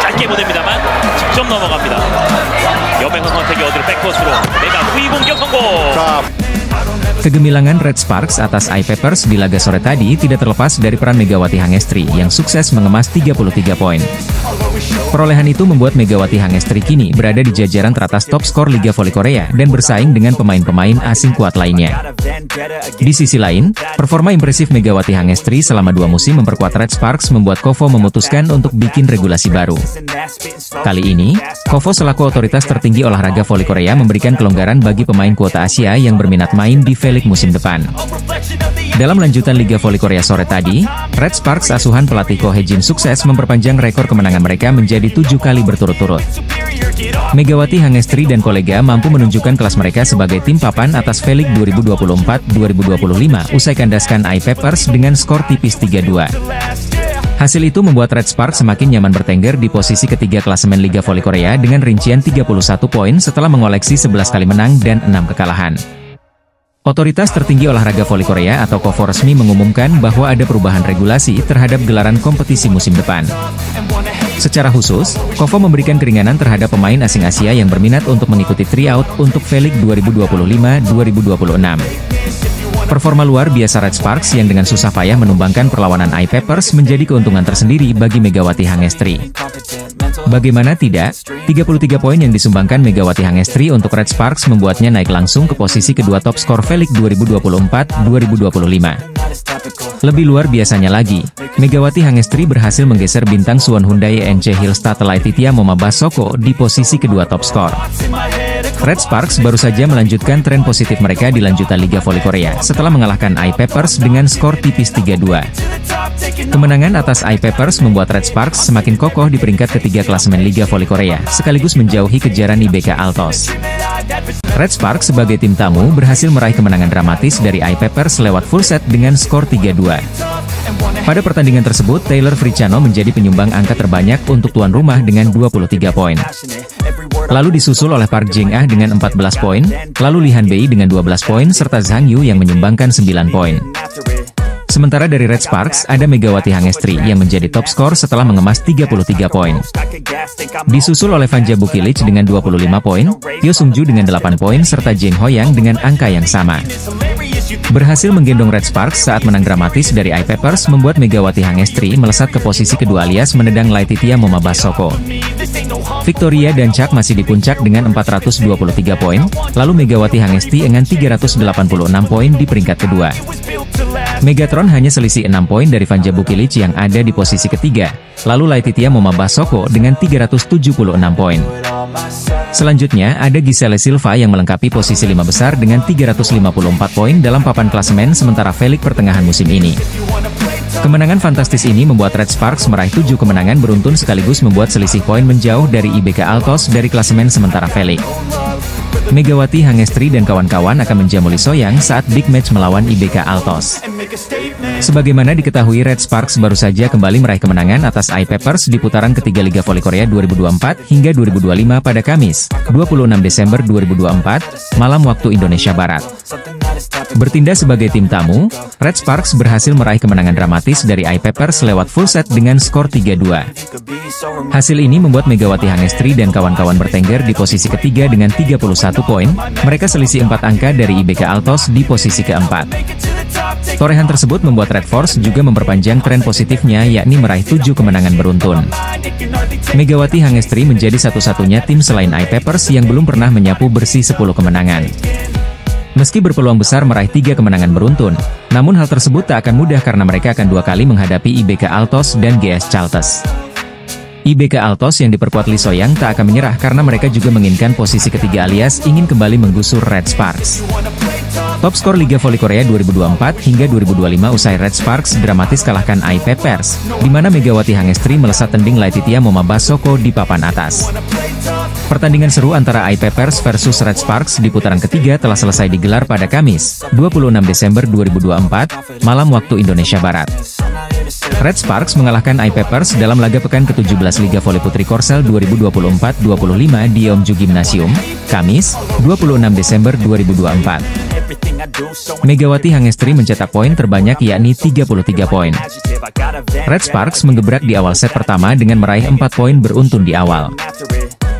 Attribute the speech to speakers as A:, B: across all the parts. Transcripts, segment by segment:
A: 짧게 보냅니다만 직접 넘어갑니다. 여맹헌 선택이 어디로 백코스로 메가 후위 공격 성공.
B: Kegemilangan Red Sparks atas I-Papers di laga sore tadi tidak terlepas dari peran Megawati Hangestri yang sukses mengemas 33 poin. Perolehan itu membuat Megawati Hangestri kini berada di jajaran teratas top skor Liga Voli Korea dan bersaing dengan pemain-pemain asing kuat lainnya. Di sisi lain, performa impresif Megawati Hangestri selama 2 musim memperkuat Red Sparks membuat KOFO memutuskan untuk bikin regulasi baru. Kali ini, KOFO selaku otoritas tertinggi olahraga voli Korea memberikan kelonggaran bagi pemain kuota Asia yang berminat main di V-League musim depan. Dalam lanjutan Liga Voli Korea sore tadi, Red Sparks asuhan pelatih Ko Hae-jin sukses memperpanjang rekor kemenangan mereka menjadi 7 kali berturut-turut. Megawati Hangestri dan kolega mampu menunjukkan kelas mereka sebagai tim papan atas V-League 2024-2025 usai kandaskan I-Papers dengan skor tipis 3-2. Hasil itu membuat Red Sparks semakin nyaman bertengger di posisi ketiga klasemen Liga Voli Korea dengan rincian 31 poin setelah mengoleksi 11 kali menang dan 6 kekalahan. Otoritas tertinggi olahraga voli Korea atau KOFO resmi mengumumkan bahwa ada perubahan regulasi terhadap gelaran kompetisi musim depan. Secara khusus, KOFO memberikan keringanan terhadap pemain asing Asia yang berminat untuk mengikuti tryout untuk V-League 2025-2026. Performa luar biasa Red Sparks yang dengan susah payah menumbangkan perlawanan I-Papers menjadi keuntungan tersendiri bagi Megawati Hangestri. Bagaimana tidak, 33 poin yang disumbangkan Megawati Hangestri untuk Red Sparks membuatnya naik langsung ke posisi kedua top skor V-League 2024-2025. Lebih luar biasanya lagi, Megawati Hangestri berhasil menggeser bintang Suwon Hyundai NC Hillstad Laetitia Momabasoko di posisi kedua top skor. Red Sparks baru saja melanjutkan tren positif mereka di lanjutan Liga Voli Korea setelah mengalahkan I-Papers dengan skor tipis 3-2. Kemenangan atas I-Papers membuat Red Sparks semakin kokoh di peringkat ketiga klasemen Liga Voli Korea, sekaligus menjauhi kejaran IBK Altos. Red Sparks sebagai tim tamu berhasil meraih kemenangan dramatis dari I-Papers lewat full set dengan skor 3-2. Pada pertandingan tersebut, Taylor Fricano menjadi penyumbang angka terbanyak untuk tuan rumah dengan 23 poin. Lalu disusul oleh Park Jeng-ah dengan 14 poin, lalu Lee Han-bei dengan 12 poin serta Zhang Yu yang menyumbangkan 9 poin. Sementara dari Red Sparks, ada Megawati Hangestri yang menjadi top skor setelah mengemas 33 poin. Disusul oleh Vanja Bukilic dengan 25 poin, Tyo Sung-ju dengan 8 poin serta Jeng Ho-yang dengan angka yang sama. Berhasil menggendong Red Sparks saat menang dramatis dari I-Papers membuat Megawati Hangestri melesat ke posisi kedua alias menendang Laetitia Momabasoko. Victoria dan Chuck masih di puncak dengan 423 poin, lalu Megawati Hangestri dengan 386 poin di peringkat kedua. Megatron hanya selisih 6 poin dari Vanja Bukilic yang ada di posisi ketiga, lalu Laetitia Momabasoko dengan 376 poin. Selanjutnya ada Giselle Silva yang melengkapi posisi 5 besar dengan 354 poin dalam papan klasemen sementara V-League pertengahan musim ini. Kemenangan fantastis ini membuat Red Sparks meraih 7 kemenangan beruntun sekaligus membuat selisih poin menjauh dari IBK Altos dari klasemen sementara V-League. Megawati Hangestri dan kawan-kawan akan menjamuli Soyang saat big match melawan IBK Altos. Sebagaimana diketahui, Red Sparks baru saja kembali meraih kemenangan atas I-Papers di putaran ketiga Liga Voli Korea 2024 hingga 2025 pada Kamis, 26 Desember 2024, malam waktu Indonesia Barat. Bertindak sebagai tim tamu, Red Sparks berhasil meraih kemenangan dramatis dari I-Papers lewat full set dengan skor 3-2. Hasil ini membuat Megawati Hangestri dan kawan-kawan bertengger di posisi ketiga dengan 31 poin, mereka selisih 4 angka dari IBK Altos di posisi keempat. Torehan tersebut membuat Red Force juga memperpanjang tren positifnya yakni meraih 7 kemenangan beruntun. Megawati Hangestri menjadi satu-satunya tim selain I-Papers yang belum pernah menyapu bersih 10 kemenangan. Meski berpeluang besar meraih 3 kemenangan beruntun, namun hal tersebut tak akan mudah karena mereka akan 2 kali menghadapi IBK Altos dan GS Chalters. IBK Altos yang diperkuat Lee Soyang tak akan menyerah karena mereka juga menginginkan posisi ketiga alias ingin kembali menggusur Red Sparks. Top skor Liga Voli Korea 2024 hingga 2025 usai Red Sparks dramatis kalahkan I-Papers, di mana Megawati Hangestri melesat tending Laetitia Momabasoko di papan atas. Pertandingan seru antara I-Papers versus Red Sparks di putaran ketiga telah selesai digelar pada Kamis, 26 Desember 2024, malam waktu Indonesia Barat. Red Sparks mengalahkan I-Papers dalam laga pekan ke-17 Liga Voli Putri Korsel 2024-25 di Yeomju Gymnasium, Kamis, 26 Desember 2024. Megawati Hangestri mencetak poin terbanyak yakni 33 poin. Red Sparks menggebrak di awal set pertama dengan meraih 4 poin beruntun di awal.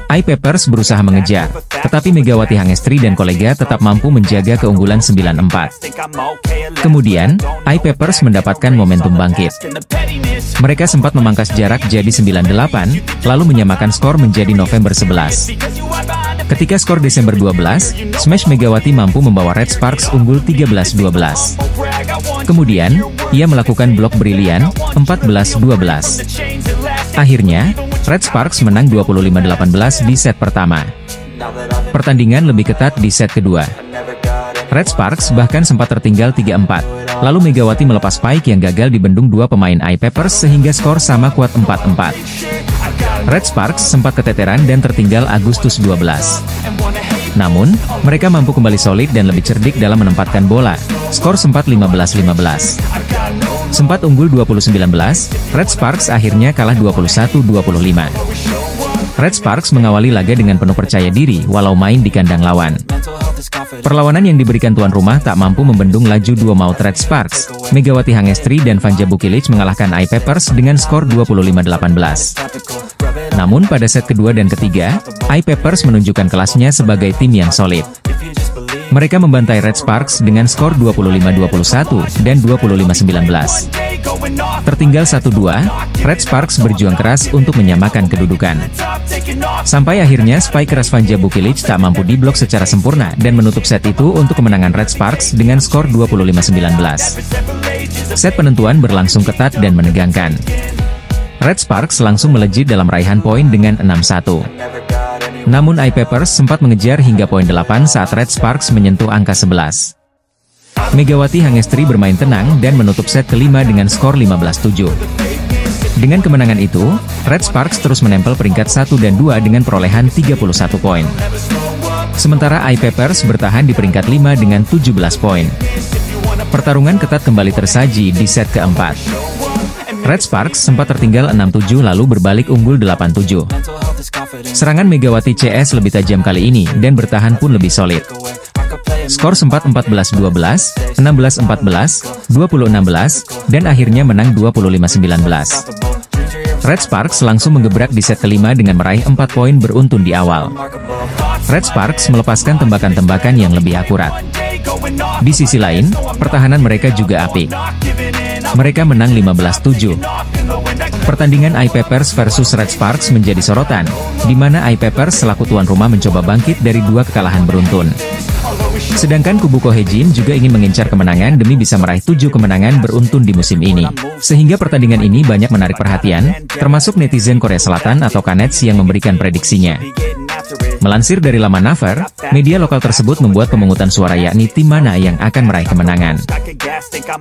B: I-Papers berusaha mengejar, tetapi Megawati Hangestri dan kolega tetap mampu menjaga keunggulan 9-4. Kemudian, I-Papers mendapatkan momentum bangkit. Mereka sempat memangkas jarak jadi 9-8, lalu menyamakan skor menjadi November 11. Ketika skor Desember 12, smash Megawati mampu membawa Red Sparks unggul 13-12. Kemudian, ia melakukan blok brilian, 14-12. Akhirnya, Red Sparks menang 25-18 di set pertama. Pertandingan lebih ketat di set kedua. Red Sparks bahkan sempat tertinggal 3-4. Lalu Megawati melepas spike yang gagal dibendung dua pemain I-Papers sehingga skor sama kuat 4-4. Red Sparks sempat keteteran dan tertinggal Agustus 12. Namun, mereka mampu kembali solid dan lebih cerdik dalam menempatkan bola. Skor sempat 15-15. Sempat unggul 20-19, Red Sparks akhirnya kalah 21-25. Red Sparks mengawali laga dengan penuh percaya diri walau main di kandang lawan. Perlawanan yang diberikan tuan rumah tak mampu membendung laju dua maut Red Sparks. Megawati Hangestri dan Vanja Bukilic mengalahkan I-Papers dengan skor 25-18. Namun pada set kedua dan ketiga, I-Papers menunjukkan kelasnya sebagai tim yang solid. Mereka membantai Red Sparks dengan skor 25-21 dan 25-19. Tertinggal 1-2, Red Sparks berjuang keras untuk menyamakan kedudukan. Sampai akhirnya spike keras Vanja Bukilic tak mampu diblok secara sempurna dan menutup set itu untuk kemenangan Red Sparks dengan skor 25-19. Set penentuan berlangsung ketat dan menegangkan. Red Sparks langsung melejit dalam raihan poin dengan 6-1. Namun I-Papers sempat mengejar hingga poin 8 saat Red Sparks menyentuh angka 11. Megawati Hangestri bermain tenang dan menutup set kelima dengan skor 15-7. Dengan kemenangan itu, Red Sparks terus menempel peringkat 1 dan 2 dengan perolehan 31 poin. Sementara I-Papers bertahan di peringkat 5 dengan 17 poin. Pertarungan ketat kembali tersaji di set keempat. Red Sparks sempat tertinggal 6-7 lalu berbalik unggul 8-7. Serangan Megawati CS lebih tajam kali ini dan bertahan pun lebih solid. Skor sempat 14-12, 16-14, 20-16, dan akhirnya menang 25-19. Red Sparks langsung menggebrak di set kelima dengan meraih 4 poin beruntun di awal. Red Sparks melepaskan tembakan-tembakan yang lebih akurat. Di sisi lain, pertahanan mereka juga apik. Mereka menang 15-7. Pertandingan I-Papers versus Red Sparks menjadi sorotan, di mana I-Papers selaku tuan rumah mencoba bangkit dari dua kekalahan beruntun. Sedangkan kubu Kohejin juga ingin mengincar kemenangan demi bisa meraih 7 kemenangan beruntun di musim ini. Sehingga pertandingan ini banyak menarik perhatian, termasuk netizen Korea Selatan atau Kanets yang memberikan prediksinya. Melansir dari laman Naver, media lokal tersebut membuat pemungutan suara yakni tim mana yang akan meraih kemenangan.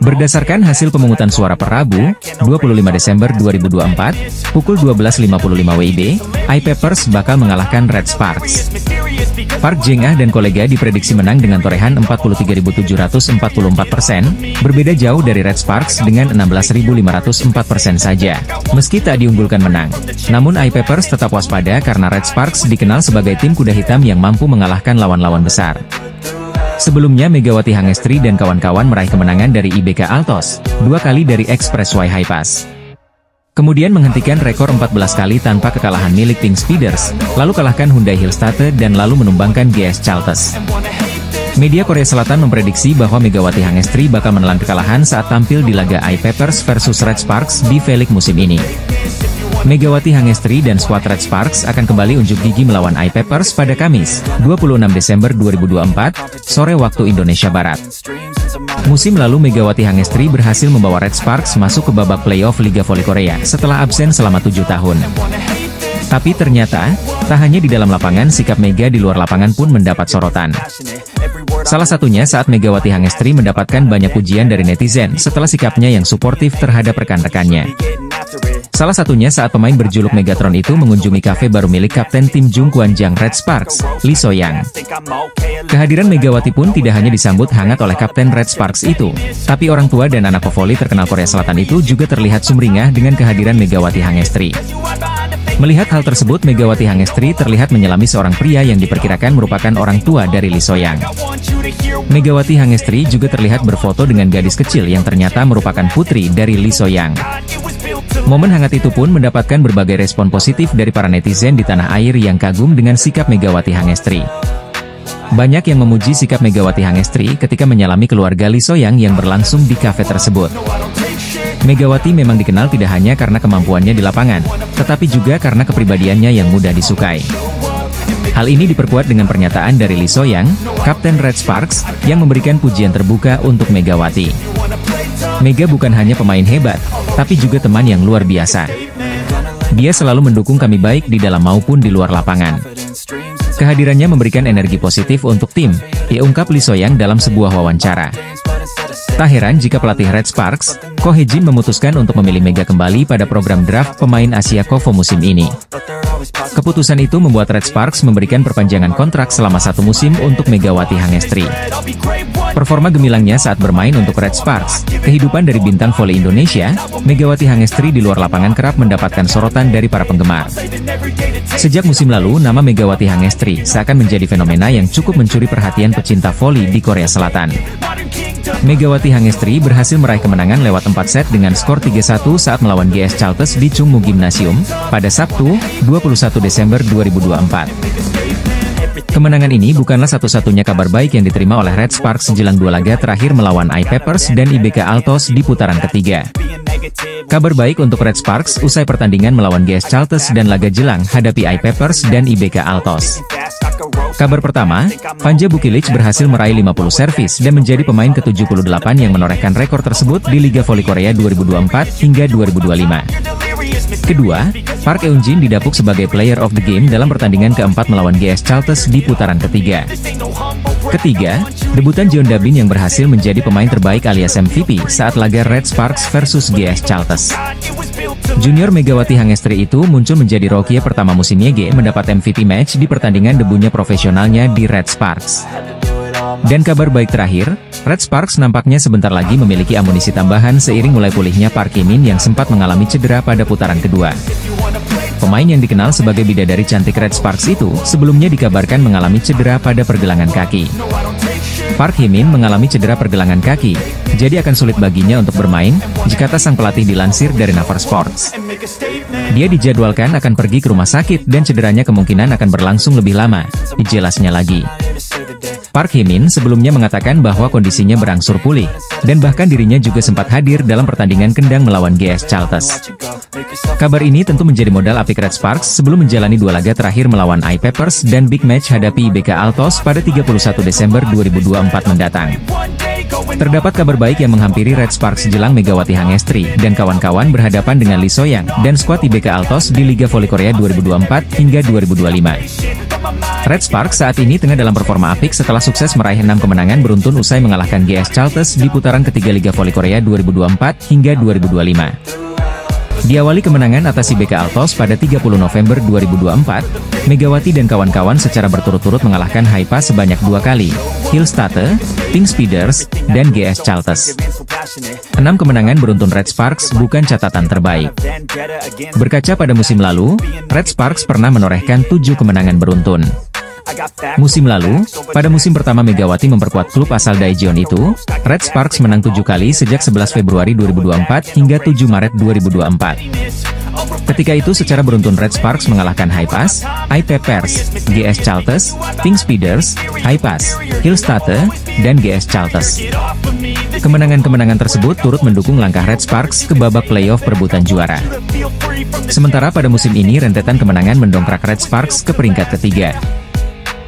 B: Berdasarkan hasil pemungutan suara per Rabu, 25 Desember 2024, pukul 12.55 WIB, I-Papers bakal mengalahkan Red Sparks. Park Jeng-ah dan kolega diprediksi menang dengan torehan 43.744%, berbeda jauh dari Red Sparks dengan 16.504% saja. Meski tak diunggulkan menang, namun I-Papers tetap waspada karena Red Sparks dikenal sebagai tim kuda hitam yang mampu mengalahkan lawan-lawan besar. Sebelumnya Megawati Hangestri dan kawan-kawan meraih kemenangan dari IBK Altos, 2 kali dari Expressway High Pass. Kemudian menghentikan rekor 14 kali tanpa kekalahan milik Pink Speeders, lalu kalahkan Hyundai Hillstate dan lalu menumbangkan GS Chalters. Media Korea Selatan memprediksi bahwa Megawati Hangestri bakal menelan kekalahan saat tampil di laga I-Papers versus Red Sparks di V-League musim ini. Megawati Hangestri dan skuad Red Sparks akan kembali unjuk gigi melawan I-Papers pada Kamis, 26 Desember 2024, sore waktu Indonesia Barat. Musim lalu Megawati Hangestri berhasil membawa Red Sparks masuk ke babak playoff Liga Voli Korea setelah absen selama 7 tahun. Tapi ternyata, tak hanya di dalam lapangan sikap Mega di luar lapangan pun mendapat sorotan. Salah satunya saat Megawati Hangestri mendapatkan banyak pujian dari netizen setelah sikapnya yang suportif terhadap rekan-rekannya. Salah satunya saat pemain berjuluk Megatron itu mengunjungi kafe baru milik kapten tim Jungkwanjang Red Sparks, Lee So-young. Kehadiran Megawati pun tidak hanya disambut hangat oleh kapten Red Sparks itu, tapi orang tua dan anak pevoli terkenal Korea Selatan itu juga terlihat sumringah dengan kehadiran Megawati Hangestri. Melihat hal tersebut, Megawati Hangestri terlihat menyelami seorang pria yang diperkirakan merupakan orang tua dari Lee So-young. Megawati Hangestri juga terlihat berfoto dengan gadis kecil yang ternyata merupakan putri dari Lee So-young. Momen hangat itu pun mendapatkan berbagai respon positif dari para netizen di tanah air yang kagum dengan sikap Megawati Hangestri. Banyak yang memuji sikap Megawati Hangestri ketika menyalami keluarga Lee So-young yang berlangsung di kafe tersebut. Megawati memang dikenal tidak hanya karena kemampuannya di lapangan, tetapi juga karena kepribadiannya yang mudah disukai. Hal ini diperkuat dengan pernyataan dari Lee So-young, kapten Red Sparks, yang memberikan pujian terbuka untuk Megawati. Mega bukan hanya pemain hebat, tapi juga teman yang luar biasa. Dia selalu mendukung kami baik di dalam maupun di luar lapangan. Kehadirannya memberikan energi positif untuk tim, ungkap Lee So-young dalam sebuah wawancara. Tak heran jika pelatih Red Sparks, Ko Hye-jin memutuskan untuk memilih Mega kembali pada program draft pemain Asia Kovo musim ini. Keputusan itu membuat Red Sparks memberikan perpanjangan kontrak selama 1 musim untuk Megawati Hangestri. Performa gemilangnya saat bermain untuk Red Sparks, kehidupan dari bintang voli Indonesia, Megawati Hangestri di luar lapangan kerap mendapatkan sorotan dari para penggemar. Sejak musim lalu, nama Megawati Hangestri seakan menjadi fenomena yang cukup mencuri perhatian pecinta voli di Korea Selatan. Megawati Hangestri berhasil meraih kemenangan lewat 4 set dengan skor 3-1 saat melawan GS Chalters di Chungmu Gymnasium, pada Sabtu, 21 Desember 2024. Kemenangan ini bukanlah satu-satunya kabar baik yang diterima oleh Red Sparks jelang 2 laga terakhir melawan I-Peppers dan IBK Altos di putaran ketiga. Kabar baik untuk Red Sparks usai pertandingan melawan GS Chalters dan laga jelang hadapi I-Peppers dan IBK Altos. Kabar pertama, Panja Bukilic berhasil meraih 50 servis dan menjadi pemain ke-78 yang menorehkan rekor tersebut di Liga Voli Korea 2024 hingga 2025. Kedua, Park Eun-jin didapuk sebagai Player of the Game dalam pertandingan keempat melawan GS Chalters di putaran ketiga. Ketiga, debutan Jeon Da-bin yang berhasil menjadi pemain terbaik alias MVP saat laga Red Sparks versus GS Chalters. Junior Megawati Hangestri itu muncul menjadi rookie pertama musim YG mendapat MVP match di pertandingan debunya profesionalnya di Red Sparks. Dan kabar baik terakhir, Red Sparks nampaknya sebentar lagi memiliki amunisi tambahan seiring mulai pulihnya Park Hye-min yang sempat mengalami cedera pada putaran kedua. Pemain yang dikenal sebagai bidadari cantik Red Sparks itu sebelumnya dikabarkan mengalami cedera pada pergelangan kaki. Park Hye-min mengalami cedera pergelangan kaki, jadi akan sulit baginya untuk bermain, jika sang pelatih dilansir dari Naver Sports. Dia dijadwalkan akan pergi ke rumah sakit dan cederanya kemungkinan akan berlangsung lebih lama, dijelasnya lagi. Park Hye-min sebelumnya mengatakan bahwa kondisinya berangsur pulih, dan bahkan dirinya juga sempat hadir dalam pertandingan kendang melawan GS Chalters. Kabar ini tentu menjadi modal apik Red Sparks sebelum menjalani 2 laga terakhir melawan I-Peppers dan big match hadapi IBK Altos pada 31 Desember 2024 mendatang. Terdapat kabar baik yang menghampiri Red Sparks jelang Megawati Hangestri dan kawan-kawan berhadapan dengan Lee So-young dan skuad IBK Altos di Liga Voli Korea 2024 hingga 2025. Red Sparks saat ini tengah dalam performa apik setelah sukses meraih 6 kemenangan beruntun usai mengalahkan GS Chalters di putaran ketiga Liga Voli Korea 2024 hingga 2025. Diawali kemenangan atas IBK Altos pada 30 November 2024, Megawati dan kawan-kawan secara berturut-turut mengalahkan Haipa sebanyak 2 kali, Hillstatte, Pink Speeders, dan GS Chalters. 6 kemenangan beruntun Red Sparks bukan catatan terbaik. Berkaca pada musim lalu, Red Sparks pernah menorehkan 7 kemenangan beruntun. Musim lalu, pada musim pertama Megawati memperkuat klub asal Daejeon itu, Red Sparks menang 7 kali sejak 11 Februari 2024 hingga 7 Maret 2024. Ketika itu secara beruntun Red Sparks mengalahkan Haipas, I-Peppers, GS Chalters, Pink Speeders, Haipas, Hillstatte, dan GS Chalters. Kemenangan-kemenangan tersebut turut mendukung langkah Red Sparks ke babak playoff perebutan juara. Sementara pada musim ini rentetan kemenangan mendongkrak Red Sparks ke peringkat ketiga.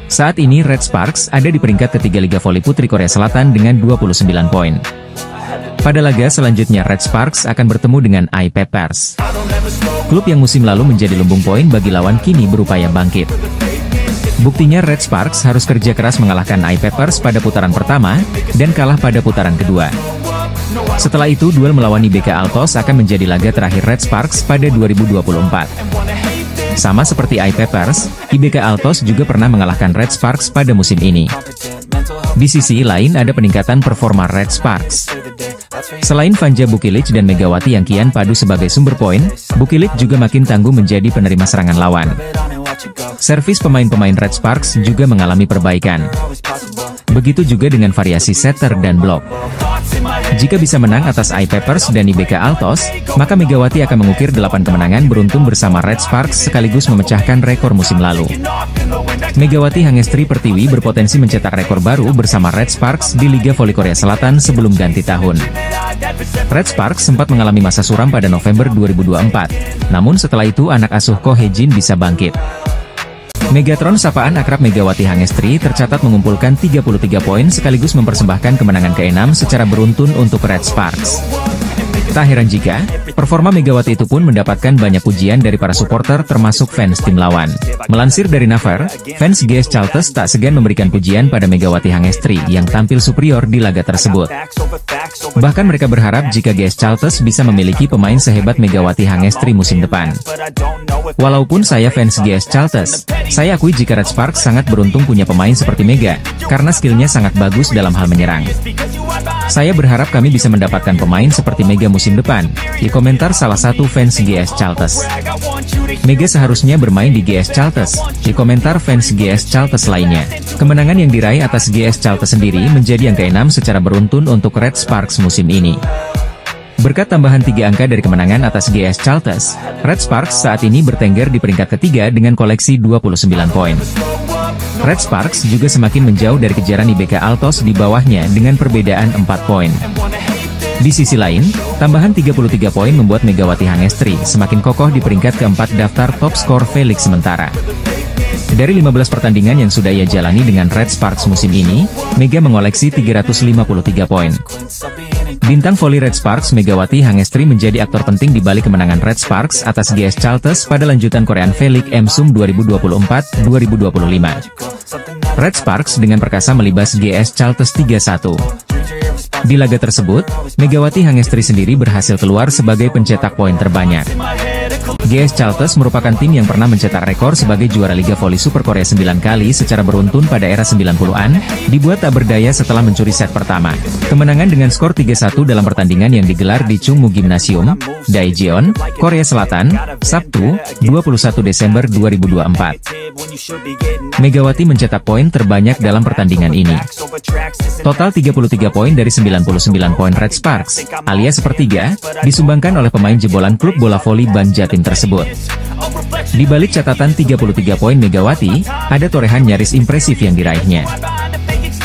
B: Saat ini Red Sparks ada di peringkat ketiga Liga Voli Putri Korea Selatan dengan 29 poin. Pada laga selanjutnya Red Sparks akan bertemu dengan I-Peppers. Klub yang musim lalu menjadi lumbung poin bagi lawan kini berupaya bangkit. Buktinya Red Sparks harus kerja keras mengalahkan I-Peppers pada putaran pertama, dan kalah pada putaran kedua. Setelah itu duel melawan IBK Altos akan menjadi laga terakhir Red Sparks pada 2024. Sama seperti iPeppers, IBK Altos juga pernah mengalahkan Red Sparks pada musim ini. Di sisi lain ada peningkatan performa Red Sparks. Selain Vanja Bukilic dan Megawati yang kian padu sebagai sumber poin, Bukilic juga makin tangguh menjadi penerima serangan lawan. Servis pemain-pemain Red Sparks juga mengalami perbaikan. Begitu juga dengan variasi setter dan blok. Jika bisa menang atas iPeppers dan IBK Altos, maka Megawati akan mengukir 8 kemenangan beruntun bersama Red Sparks sekaligus memecahkan rekor musim lalu. Megawati Hangestri Pertiwi berpotensi mencetak rekor baru bersama Red Sparks di Liga Voli Korea Selatan sebelum ganti tahun. Red Sparks sempat mengalami masa suram pada November 2024, namun setelah itu anak asuh Ko Hye-jin bisa bangkit. Megatron sapaan akrab Megawati Hangestri tercatat mengumpulkan 33 poin sekaligus mempersembahkan kemenangan ke-6 secara beruntun untuk Red Sparks. Tak heran jika performa Megawati itu pun mendapatkan banyak pujian dari para supporter termasuk fans tim lawan. Melansir dari Naver, fans GS Chalters tak segan memberikan pujian pada Megawati Hangestri yang tampil superior di laga tersebut. Bahkan mereka berharap jika GS Chalters bisa memiliki pemain sehebat Megawati Hangestri musim depan. Walaupun saya fans GS Chalters, saya akui jika Red Sparks sangat beruntung punya pemain seperti Mega, karena skillnya sangat bagus dalam hal menyerang. Saya berharap kami bisa mendapatkan pemain seperti Mega musim depan, di komentar salah satu fans GS Chalters. Mega seharusnya bermain di GS Chalters, di komentar fans GS Chalters lainnya. Kemenangan yang diraih atas GS Chalters sendiri menjadi yang ke-6 secara beruntun untuk Red Sparks musim ini. Berkat tambahan 3 angka dari kemenangan atas GS Chalters, Red Sparks saat ini bertengger di peringkat ketiga dengan koleksi 29 poin. Red Sparks juga semakin menjauh dari kejaran IBK Altos di bawahnya dengan perbedaan 4 poin. Di sisi lain, tambahan 33 poin membuat Megawati Hangestri semakin kokoh di peringkat keempat daftar top skor Felix sementara. Dari 15 pertandingan yang sudah ia jalani dengan Red Sparks musim ini, Mega mengoleksi 353 poin. Bintang voli Red Sparks Megawati Hangestri menjadi aktor penting di balik kemenangan Red Sparks atas GS Chalters pada lanjutan Korean Felix Emsum 2024-2025. Red Sparks dengan perkasa melibas GS Chalters 3-1. Di laga tersebut, Megawati Hangestri sendiri berhasil keluar sebagai pencetak poin terbanyak. GS Chalters merupakan tim yang pernah mencetak rekor sebagai juara Liga Voli Super Korea 9 kali secara beruntun pada era 90-an, dibuat tak berdaya setelah mencuri set pertama. Kemenangan dengan skor 3-1 dalam pertandingan yang digelar di Chungmu Gymnasium, Daejeon, Korea Selatan, Sabtu, 21 Desember 2024. Megawati mencetak poin terbanyak dalam pertandingan ini. Total 33 poin dari 99 poin Red Sparks, alias sepertiga, disumbangkan oleh pemain jebolan klub bola voli Ban Jatim tersebut. Di balik catatan 33 poin Megawati, ada torehan nyaris impresif yang diraihnya.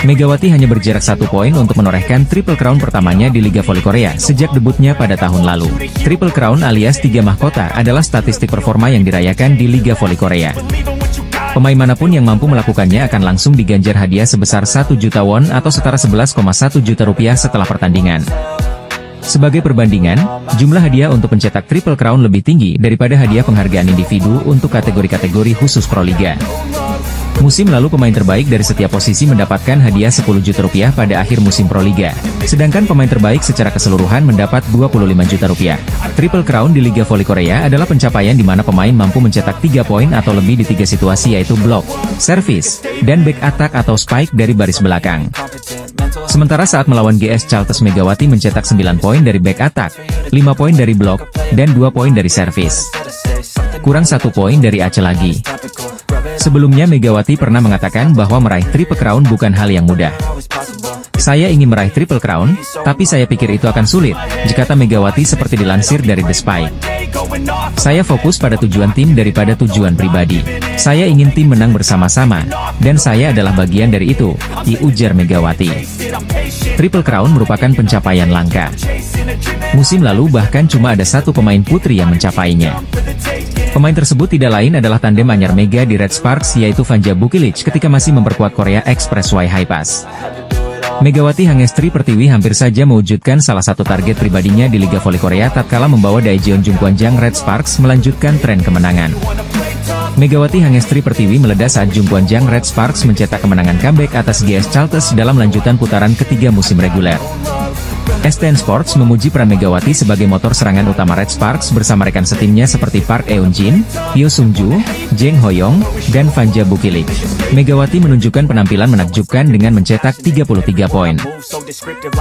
B: Megawati hanya berjarak 1 poin untuk menorehkan Triple Crown pertamanya di Liga Voli Korea sejak debutnya pada tahun lalu. Triple Crown alias 3 mahkota adalah statistik performa yang dirayakan di Liga Voli Korea. Pemain manapun yang mampu melakukannya akan langsung diganjar hadiah sebesar 1 juta won atau setara 11,1 juta rupiah setelah pertandingan. Sebagai perbandingan, jumlah hadiah untuk pencetak Triple Crown lebih tinggi daripada hadiah penghargaan individu untuk kategori-kategori khusus Proliga. Musim lalu pemain terbaik dari setiap posisi mendapatkan hadiah 10 juta rupiah pada akhir musim Proliga, sedangkan pemain terbaik secara keseluruhan mendapat 25 juta rupiah. Triple Crown di Liga Voli Korea adalah pencapaian di mana pemain mampu mencetak 3 poin atau lebih di 3 situasi yaitu blok, servis, dan back attack atau spike dari baris belakang. Sementara saat melawan GS Chalters Megawati mencetak 9 poin dari back attack, 5 poin dari blok, dan 2 poin dari servis. Kurang 1 poin dari Aceh lagi. Sebelumnya Megawati pernah mengatakan bahwa meraih Triple Crown bukan hal yang mudah. Saya ingin meraih Triple Crown, tapi saya pikir itu akan sulit, kata Megawati seperti dilansir dari The Spike. Saya fokus pada tujuan tim daripada tujuan pribadi. Saya ingin tim menang bersama-sama, dan saya adalah bagian dari itu, ujar Megawati. Triple Crown merupakan pencapaian langka. Musim lalu bahkan cuma ada 1 pemain putri yang mencapainya. Pemain tersebut tidak lain adalah tandem anyar Mega di Red Sparks yaitu Vanja Bukilic ketika masih memperkuat Korea Expressway High Pass. Megawati Hangestri Pertiwi hampir saja mewujudkan salah satu target pribadinya di Liga Voli Korea tatkala membawa Daejeon Jungkwanjang Red Sparks melanjutkan tren kemenangan. Megawati Hangestri Pertiwi meledak saat Jungkwanjang Red Sparks mencetak kemenangan comeback atas GS Chalters dalam lanjutan putaran ketiga musim reguler. STN Sports memuji peran Megawati sebagai motor serangan utama Red Sparks bersama rekan setimnya seperti Park Eun-jin, Hyo Sung-ju, Jang Ho-young, dan Fanja Bukilik. Megawati menunjukkan penampilan menakjubkan dengan mencetak 33 poin.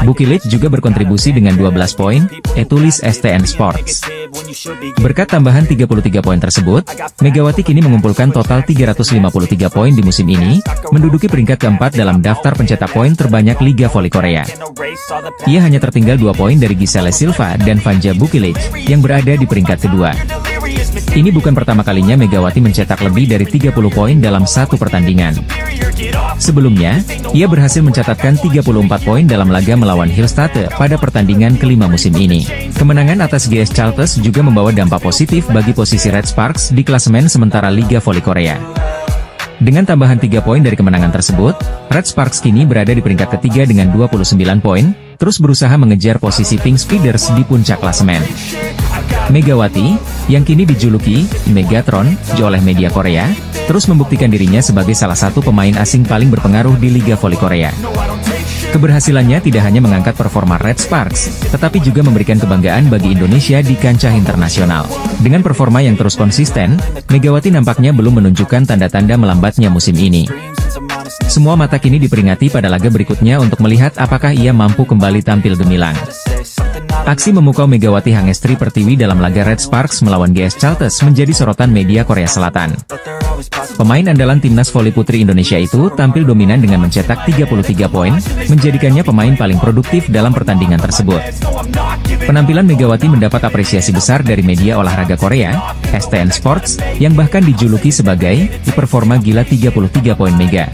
B: Bukilik juga berkontribusi dengan 12 poin, tulis STN Sports. Berkat tambahan 33 poin tersebut, Megawati kini mengumpulkan total 353 poin di musim ini, menduduki peringkat keempat dalam daftar pencetak poin terbanyak Liga Voli Korea. Ia hanya tertinggal 2 poin dari Giselle Silva dan Fanja Bukilik, yang berada di peringkat kedua. Ini bukan pertama kalinya Megawati mencetak lebih dari 30 poin dalam satu pertandingan. Sebelumnya, ia berhasil mencatatkan 34 poin dalam laga melawan Hillstatte pada pertandingan kelima musim ini. Kemenangan atas GS Chalters juga membawa dampak positif bagi posisi Red Sparks di klasemen sementara Liga Voli Korea. Dengan tambahan 3 poin dari kemenangan tersebut, Red Sparks kini berada di peringkat ketiga dengan 29 poin, terus berusaha mengejar posisi Pink Speeders di puncak klasemen. Megawati, yang kini dijuluki Megatron oleh media Korea, terus membuktikan dirinya sebagai salah satu pemain asing paling berpengaruh di Liga Voli Korea. Keberhasilannya tidak hanya mengangkat performa Red Sparks, tetapi juga memberikan kebanggaan bagi Indonesia di kancah internasional. Dengan performa yang terus konsisten, Megawati nampaknya belum menunjukkan tanda-tanda melambatnya musim ini. Semua mata kini diperingati pada laga berikutnya untuk melihat apakah ia mampu kembali tampil gemilang. Aksi memukau Megawati Hangestri Pertiwi dalam laga Red Sparks melawan GS Chalters menjadi sorotan media Korea Selatan. Pemain andalan timnas voli putri Indonesia itu tampil dominan dengan mencetak 33 poin, menjadikannya pemain paling produktif dalam pertandingan tersebut. Penampilan Megawati mendapat apresiasi besar dari media olahraga Korea, STN Sports, yang bahkan dijuluki sebagai performa gila 33 poin Mega.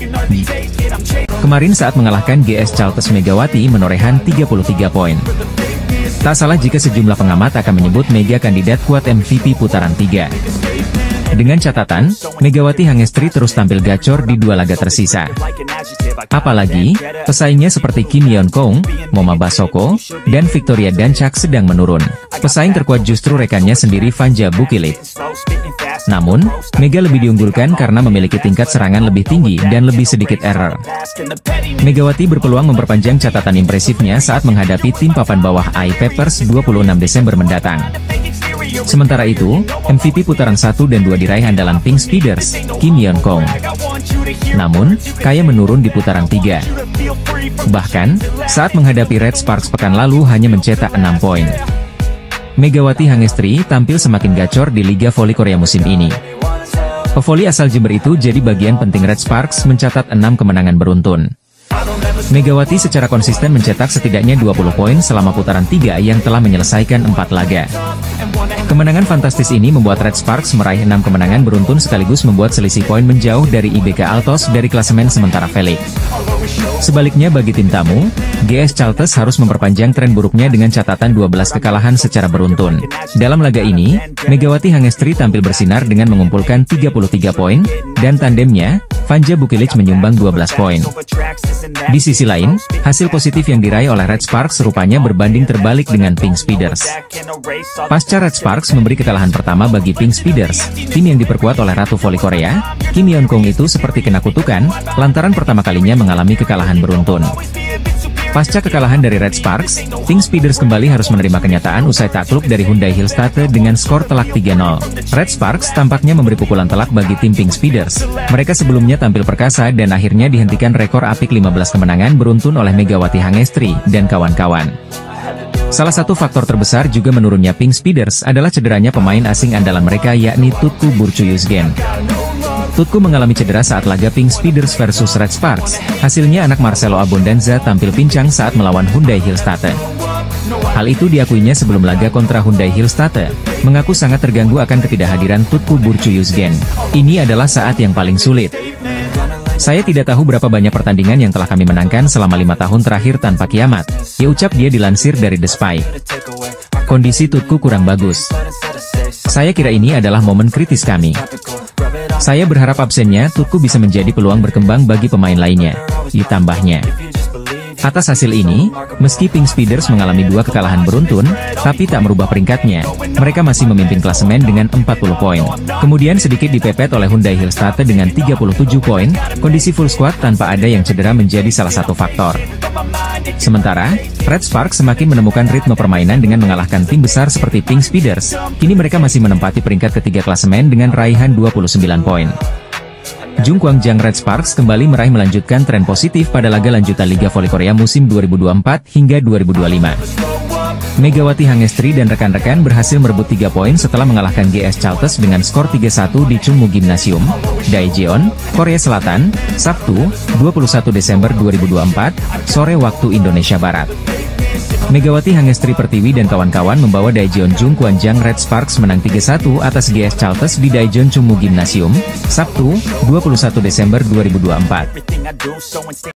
B: Kemarin saat mengalahkan GS Chalters, Megawati menorehan 33 poin. Tak salah jika sejumlah pengamat akan menyebut Mega kandidat kuat MVP putaran 3. Dengan catatan, Megawati Hangestri terus tampil gacor di 2 laga tersisa. Apalagi, pesaingnya seperti Kim Yeon-kong, Moma Basoko, dan Victoria Dancak sedang menurun. Pesaing terkuat justru rekannya sendiri Fanja Bukilik. Namun, Mega lebih diunggulkan karena memiliki tingkat serangan lebih tinggi dan lebih sedikit error. Megawati berpeluang memperpanjang catatan impresifnya saat menghadapi tim papan bawah AI Peppers 26 Desember mendatang. Sementara itu, MVP putaran 1 dan 2 diraih andalan Pink Speeders, Kim Yeon-kong. Namun, Kaya menurun di putaran 3. Bahkan, saat menghadapi Red Sparks pekan lalu hanya mencetak 6 poin. Megawati Hangestri tampil semakin gacor di Liga Voli Korea musim ini. Pevoli asal Jember itu jadi bagian penting Red Sparks mencatat 6 kemenangan beruntun. Megawati secara konsisten mencetak setidaknya 20 poin selama putaran 3 yang telah menyelesaikan 4 laga. Kemenangan fantastis ini membuat Red Sparks meraih 6 kemenangan beruntun sekaligus membuat selisih poin menjauh dari IBK Altos dari klasemen sementara Felix. Sebaliknya bagi tim tamu, GS Chalters harus memperpanjang tren buruknya dengan catatan 12 kekalahan secara beruntun. Dalam laga ini, Megawati Hangestri tampil bersinar dengan mengumpulkan 33 poin, dan tandemnya, Fanja Bukilik menyumbang 12 poin. Di sisi lain, hasil positif yang diraih oleh Red Sparks rupanya berbanding terbalik dengan Pink Speeders. Pasca Red Sparks memberi kekalahan pertama bagi Pink Speeders, tim yang diperkuat oleh Ratu Voli Korea, Kim Yeon-kong itu seperti kena kutukan, lantaran pertama kalinya mengalami kekalahan beruntun. Pasca kekalahan dari Red Sparks, Pink Speeders kembali harus menerima kenyataan usai takluk dari Hyundai Hillstatte dengan skor telak 3-0. Red Sparks tampaknya memberi pukulan telak bagi tim Pink Speeders. Mereka sebelumnya tampil perkasa dan akhirnya dihentikan rekor apik 15 kemenangan beruntun oleh Megawati Hangestri dan kawan-kawan. Salah satu faktor terbesar juga menurunnya Pink Speeders adalah cederanya pemain asing andalan mereka yakni Tutku Burcu-Yuzgen. Tutku mengalami cedera saat laga Pink Speeders versus Red Sparks. Hasilnya anak Marcelo Abondanza tampil pincang saat melawan Hyundai Hillstatte. Hal itu diakuinya sebelum laga kontra Hyundai Hillstatte, mengaku sangat terganggu akan ketidakhadiran Tutku Burcu-Yuzgen. Ini adalah saat yang paling sulit. Saya tidak tahu berapa banyak pertandingan yang telah kami menangkan selama 5 tahun terakhir tanpa kiamat, ya ucap dia dilansir dari The Spy. Kondisi Tutku kurang bagus. Saya kira ini adalah momen kritis kami. Saya berharap absennya Tutku bisa menjadi peluang berkembang bagi pemain lainnya, ditambahnya. Atas hasil ini, meski Pink Speeders mengalami 2 kekalahan beruntun, tapi tak merubah peringkatnya. Mereka masih memimpin klasemen dengan 40 poin. Kemudian sedikit dipepet oleh Hyundai Hillstatte dengan 37 poin, kondisi full squad tanpa ada yang cedera menjadi salah satu faktor. Sementara, Red Sparks semakin menemukan ritme permainan dengan mengalahkan tim besar seperti Pink Speeders. Kini mereka masih menempati peringkat ketiga klasemen dengan raihan 29 poin. Jungkwangjang Red Sparks kembali meraih melanjutkan tren positif pada laga lanjutan Liga Voli Korea musim 2024 hingga 2025. Megawati Hangestri dan rekan-rekan berhasil merebut 3 poin setelah mengalahkan GS Chalters dengan skor 3-1 di Chungmu Gymnasium, Daejeon, Korea Selatan, Sabtu, 21 Desember 2024, sore waktu Indonesia Barat. Megawati Hangestri Pertiwi dan kawan-kawan membawa Daejeon Jungkwangjang Red Sparks menang 3-1 atas GS Chalters di Daejeon Chungmu Gymnasium, Sabtu, 21 Desember 2024.